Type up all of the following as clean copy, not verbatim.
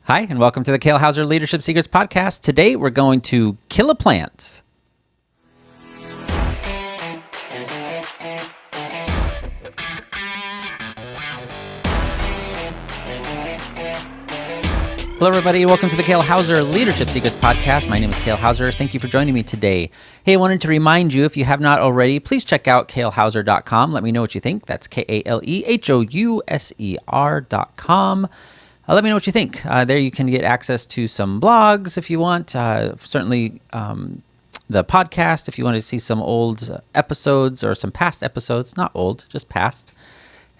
Hi, and welcome to the Kale Houser Leadership Secrets podcast. Today, we're going to kill a plant. Hello, everybody. Welcome to the Kale Houser Leadership Secrets podcast. My name is Kale Houser. Thank you for joining me today. Hey, I wanted to remind you, if you have not already, please check out kalehouser.com. Let me know what you think. That's KALEHOUSER.com. Let me know what you think. There you can get access to some blogs if you want. Certainly the podcast if you want to see some old episodes or some past episodes. Not old, just past.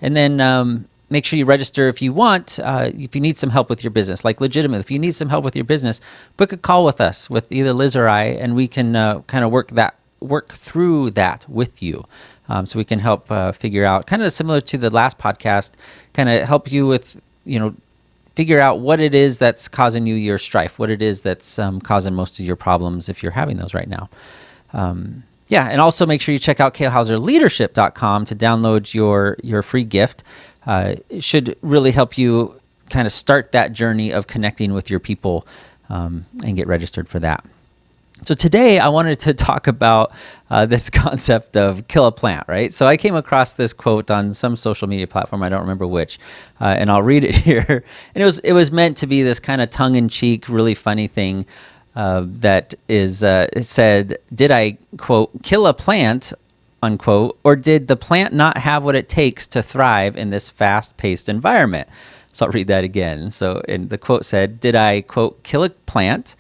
And then make sure you register if you want. If you need some help with your business, like legitimate, if you need some help with your business, book a call with us, with either Liz or I, and we can kind of work through that with you. So we can help figure out, kind of similar to the last podcast, kind of help you with, figure out what it is that's causing you your strife, what it is that's causing most of your problems if you're having those right now. And also make sure you check out kalehouserleadership.com to download your free gift. It should really help you kind of start that journey of connecting with your people and get registered for that. So today I wanted to talk about this concept of kill a plant, right? So I came across this quote on some social media platform, I don't remember which, and I'll read it here. And it was meant to be this kind of tongue-in-cheek, really funny thing that is, it said, did I, quote, kill a plant, unquote, or did the plant not have what it takes to thrive in this fast-paced environment? So I'll read that again. So the quote said, did I, quote, kill a plant,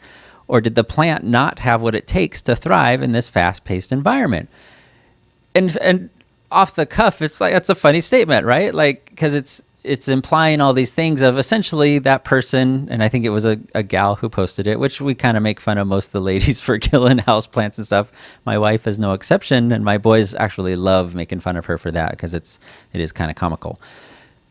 or did the plant not have what it takes to thrive in this fast-paced environment? And off the cuff, it's like, that's a funny statement, right? Like, because it's implying all these things of essentially that person, and I think it was a gal who posted it, which we kind of make fun of most of the ladies for killing houseplants and stuff. My wife is no exception, and my boys actually love making fun of her for that because it is kind of comical.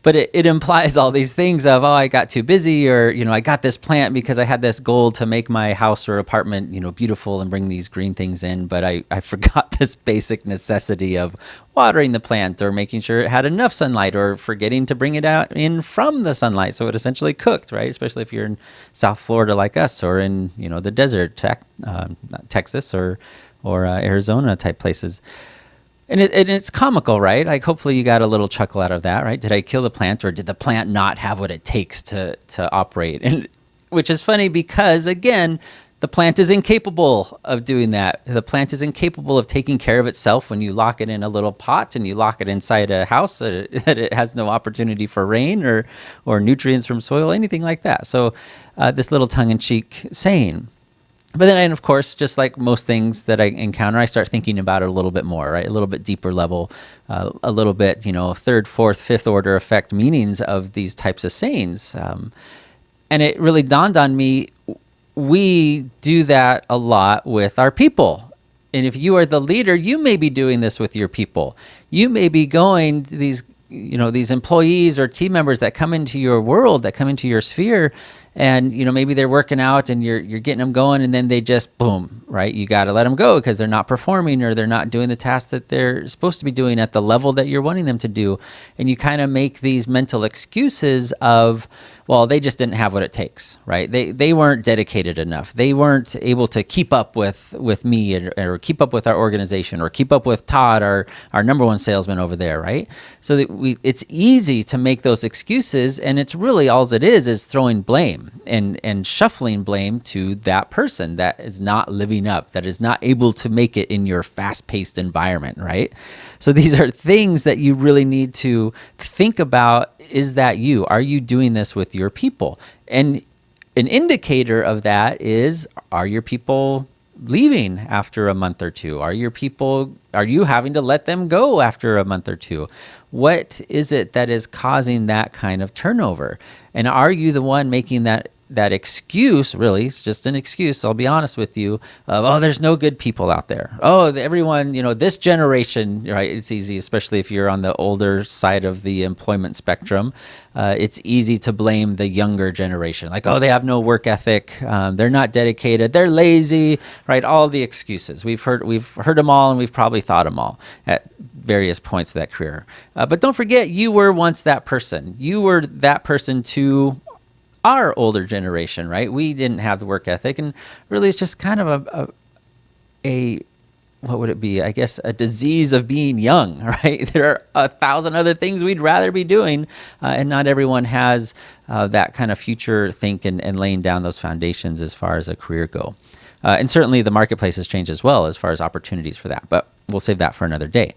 But it implies all these things of, I got too busy, or, I got this plant because I had this goal to make my house or apartment, beautiful and bring these green things in. But I forgot this basic necessity of watering the plant or making sure it had enough sunlight or forgetting to bring it out in from the sunlight. So it essentially cooked, right? Especially if you're in South Florida like us, or in, the desert, Texas or Arizona type places. And it's comical, right? Like, hopefully you got a little chuckle out of that, right? Did I kill the plant, or did the plant not have what it takes to operate? And which is funny because, again, the plant is incapable of doing that. The plant is incapable of taking care of itself when you lock it in a little pot and you lock it inside a house that it has no opportunity for rain or nutrients from soil, anything like that. So this little tongue-in-cheek saying. But then, of course, just like most things that I encounter, I start thinking about it a little bit more, right? A little bit deeper level, a little bit, third, fourth, fifth order effect meanings of these types of sayings. And it really dawned on me, we do that a lot with our people. And if you are the leader, you may be doing this with your people. You may be going to these employees or team members that come into your world, that come into your sphere, and maybe they're working out and you're getting them going, and then they just boom, right? You got to let them go because they're not performing, or they're not doing the tasks that they're supposed to be doing at the level that you're wanting them to do. And you kind of make these mental excuses of, well, they just didn't have what it takes, right? They weren't dedicated enough. They weren't able to keep up with me, or keep up with our organization, or keep up with Todd, our number one salesman over there, right? So that it's easy to make those excuses, and it's really all it is throwing blame and shuffling blame to that person that is not living up, that is not able to make it in your fast-paced environment, right? So these are things that you really need to think about. Is that you? Are you doing this with your people? And an indicator of that is, are your people leaving after a month or two? Are you having to let them go after a month or two? What is it that is causing that kind of turnover? And are you the one making that excuse? Really, it's just an excuse, I'll be honest with you, of, there's no good people out there. Everyone, this generation, right? It's easy, especially if you're on the older side of the employment spectrum. It's easy to blame the younger generation. Like, they have no work ethic. They're not dedicated. They're lazy, right? All the excuses. We've heard them all, and we've probably thought them all at various points of that career. But don't forget, you were once that person. You were that person to our older generation, right? We didn't have the work ethic, and really it's just kind of a what would it be? I guess a disease of being young, right? There are 1,000 other things we'd rather be doing, and not everyone has that kind of future think and laying down those foundations as far as a career go. And certainly the marketplace has changed as well as far as opportunities for that, but we'll save that for another day.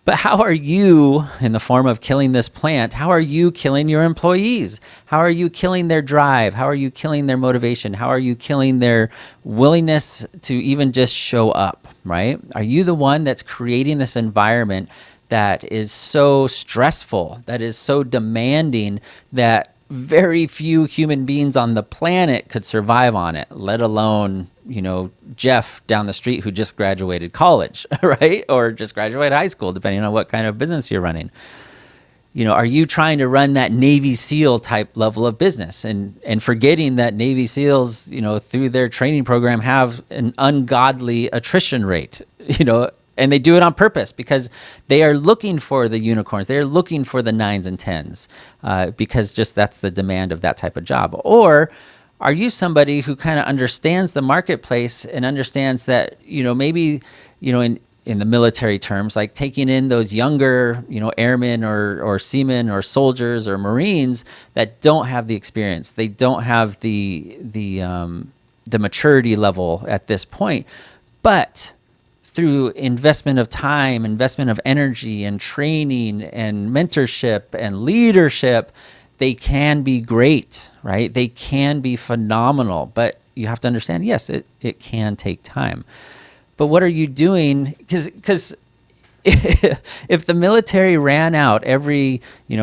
But how are you, in the form of killing this plant, how are you killing your employees? How are you killing their drive? How are you killing their motivation? How are you killing their willingness to even just show up, right? Are you the one that's creating this environment that is so stressful, that is so demanding, that very few human beings on the planet could survive on it, let alone, Jeff down the street who just graduated college, right? Or just graduated high school, depending on what kind of business you're running. Are you trying to run that Navy SEAL type level of business and forgetting that Navy SEALs, through their training program have an ungodly attrition rate, and they do it on purpose because they are looking for the unicorns. They are looking for the 9s and 10s because just that's the demand of that type of job. Or are you somebody who kind of understands the marketplace and understands that, maybe, in the military terms, like taking in those younger, airmen or seamen or soldiers or Marines that don't have the experience. They don't have the maturity level at this point, but through investment of time, investment of energy and training and mentorship and leadership, they can be great, right? They can be phenomenal, but you have to understand, yes, it can take time. But what are you doing? Because if the military ran out every,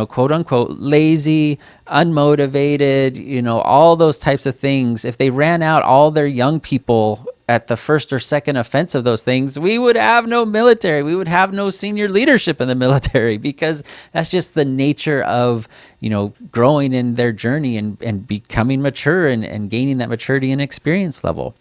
quote unquote, lazy, unmotivated, all those types of things, if they ran out all their young people at the first or second offense of those things, we would have no military. We would have no senior leadership in the military because that's just the nature of, growing in their journey and becoming mature and gaining that maturity and experience level.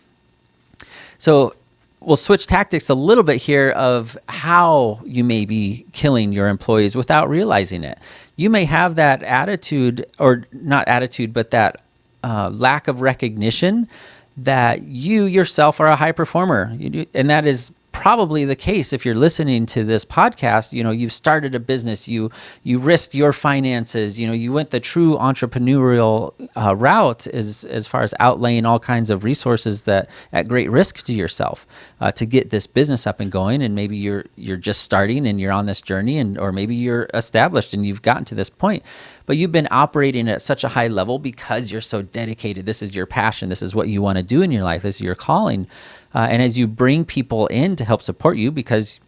So we'll switch tactics a little bit here of how you may be killing your employees without realizing it. You may have that attitude, or not attitude, but that lack of recognition that you yourself are a high performer. And that is probably the case if you're listening to this podcast. You've started a business, you risked your finances, you went the true entrepreneurial route as far as outlaying all kinds of resources that at great risk to yourself to get this business up and going. And maybe you're just starting and you're on this journey, or maybe you're established and you've gotten to this point. But you've been operating at such a high level because you're so dedicated. This is your passion. This is what you want to do in your life. This is your calling. And as you bring people in to help support you, because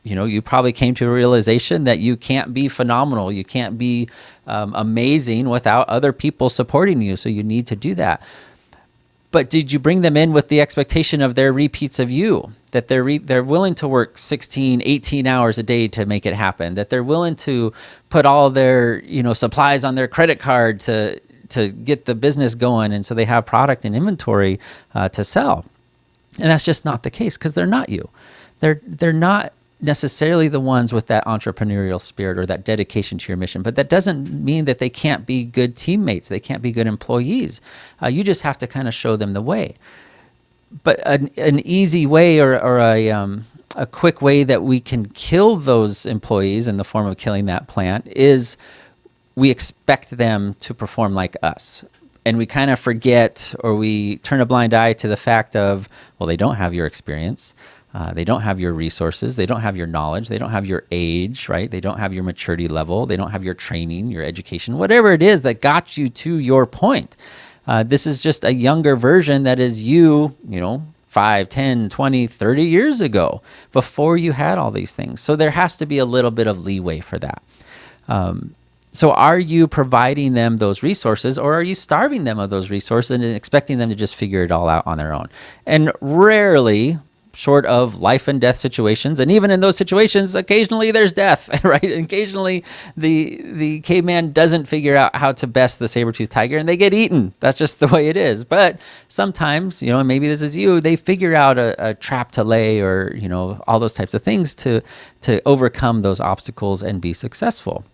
you probably came to a realization that you can't be phenomenal, you can't be amazing without other people supporting you. So you need to do that. But did you bring them in with the expectation of their repeats of you, that they're willing to work 16, 18 hours a day to make it happen, that they're willing to put all their supplies on their credit card to get the business going, and so they have product and inventory to sell? And that's just not the case because they're not you. They're not necessarily the ones with that entrepreneurial spirit or that dedication to your mission. But that doesn't mean that they can't be good teammates. They can't be good employees. You just have to kind of show them the way. But an easy way or a quick way that we can kill those employees in the form of killing that plant is we expect them to perform like us. And we kind of forget, or we turn a blind eye to the fact of, well, they don't have your experience. They don't have your resources. They don't have your knowledge. They don't have your age, right? They don't have your maturity level. They don't have your training, your education, whatever it is that got you to your point. This is just a younger version that is you, 5, 10, 20, 30 years ago, before you had all these things. So there has to be a little bit of leeway for that. So are you providing them those resources, or are you starving them of those resources and expecting them to just figure it all out on their own? And rarely, short of life and death situations, and even in those situations, occasionally there's death, right? Occasionally the caveman doesn't figure out how to best the saber-toothed tiger and they get eaten. That's just the way it is. But sometimes, maybe this is you, they figure out a trap to lay, or, all those types of things to overcome those obstacles and be successful.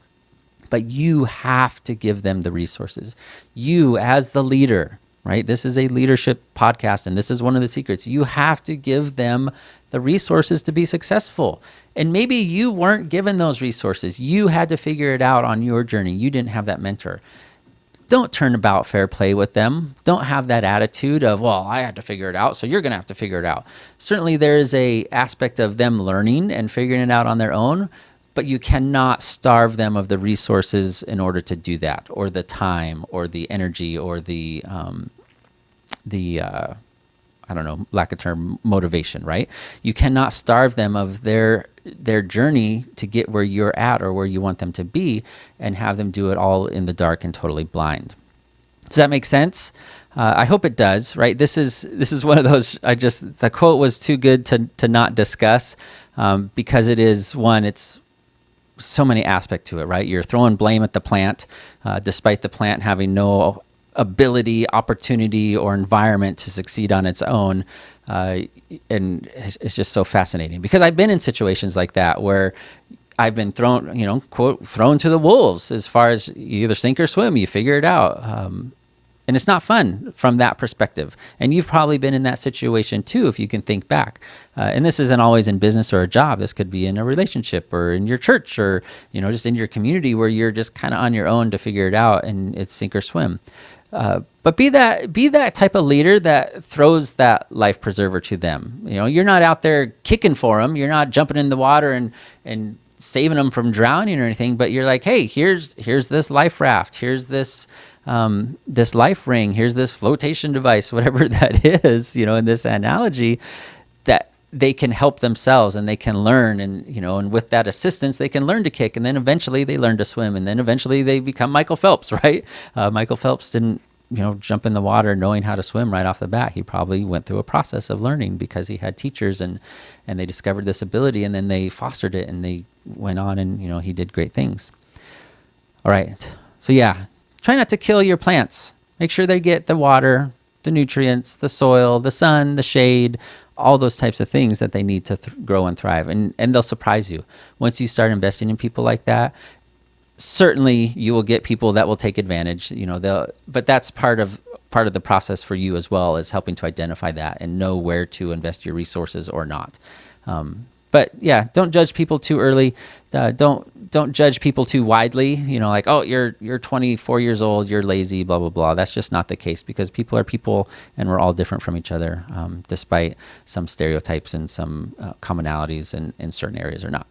But you have to give them the resources. You, as the leader, right? This is a leadership podcast, and this is one of the secrets. You have to give them the resources to be successful. And maybe you weren't given those resources. You had to figure it out on your journey. You didn't have that mentor. Don't turn about fair play with them. Don't have that attitude of, well, I had to figure it out, so you're going to have to figure it out. Certainly there is a aspect of them learning and figuring it out on their own, but you cannot starve them of the resources in order to do that, or the time, or the energy, or the I don't know, lack of term, motivation, right? You cannot starve them of their journey to get where you're at or where you want them to be, and have them do it all in the dark and totally blind. Does that make sense? I hope it does, right? This is one of those, the quote was too good to not discuss, because it's so many aspects to it, right? You're throwing blame at the plant, despite the plant having no ability, opportunity, or environment to succeed on its own. And it's just so fascinating, because I've been in situations like that where I've been thrown, quote, thrown to the wolves, as far as you either sink or swim, you figure it out. And it's not fun from that perspective. And you've probably been in that situation too, if you can think back. And this isn't always in business or a job. This could be in a relationship, or in your church, or, just in your community, where you're just kind of on your own to figure it out, and it's sink or swim. But be that type of leader that throws that life preserver to them. You're not out there kicking for them. You're not jumping in the water and saving them from drowning or anything. But you're like, hey, here's this life raft. Here's this life ring. Here's this flotation device, whatever that is. In this analogy, that they can help themselves, and they can learn, and with that assistance, they can learn to kick, and then eventually they learn to swim, and then eventually they become Michael Phelps, right? Michael Phelps didn't, jump in the water knowing how to swim right off the bat. He probably went through a process of learning, because he had teachers, and they discovered this ability, and then they fostered it, and they went on, and he did great things. All right, so yeah, try not to kill your plants. Make sure they get the water, the nutrients, the soil, the sun, the shade, all those types of things that they need to grow and thrive. And they'll surprise you. Once you start investing in people like that, certainly you will get people that will take advantage. But that's part of the process for you as well, is helping to identify that and know where to invest your resources or not. But yeah, don't judge people too early. Don't judge people too widely. Like, oh, you're 24 years old, you're lazy, blah blah blah. That's just not the case, because people are people, and we're all different from each other, despite some stereotypes and some commonalities in certain areas or not.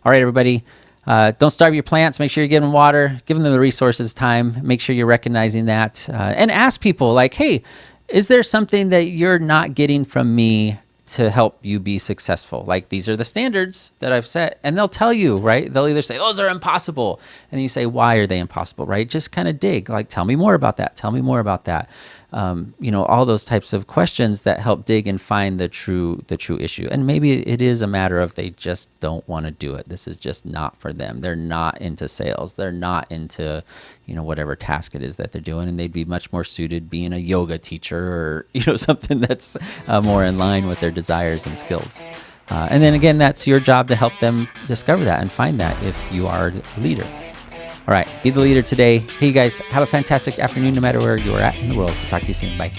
All right, everybody. Don't starve your plants. Make sure you give them water, give them the resources, time. Make sure you're recognizing that, and ask people like, hey, is there something that you're not getting from me to help you be successful? Like, these are the standards that I've set, and they'll tell you, right? They'll either say, those are impossible. And then you say, why are they impossible, right? Just kind of dig, like, tell me more about that. Tell me more about that. All those types of questions that help dig and find the true issue. And maybe it is a matter of they just don't want to do it. This is just not for them. They're not into sales. They're not into, whatever task it is that they're doing. And they'd be much more suited being a yoga teacher, or, something that's more in line with their desires and skills. And then again, that's your job to help them discover that and find that if you are a leader. All right, be the leader today. Hey, you guys, have a fantastic afternoon no matter where you are at in the world. We'll talk to you soon. Bye.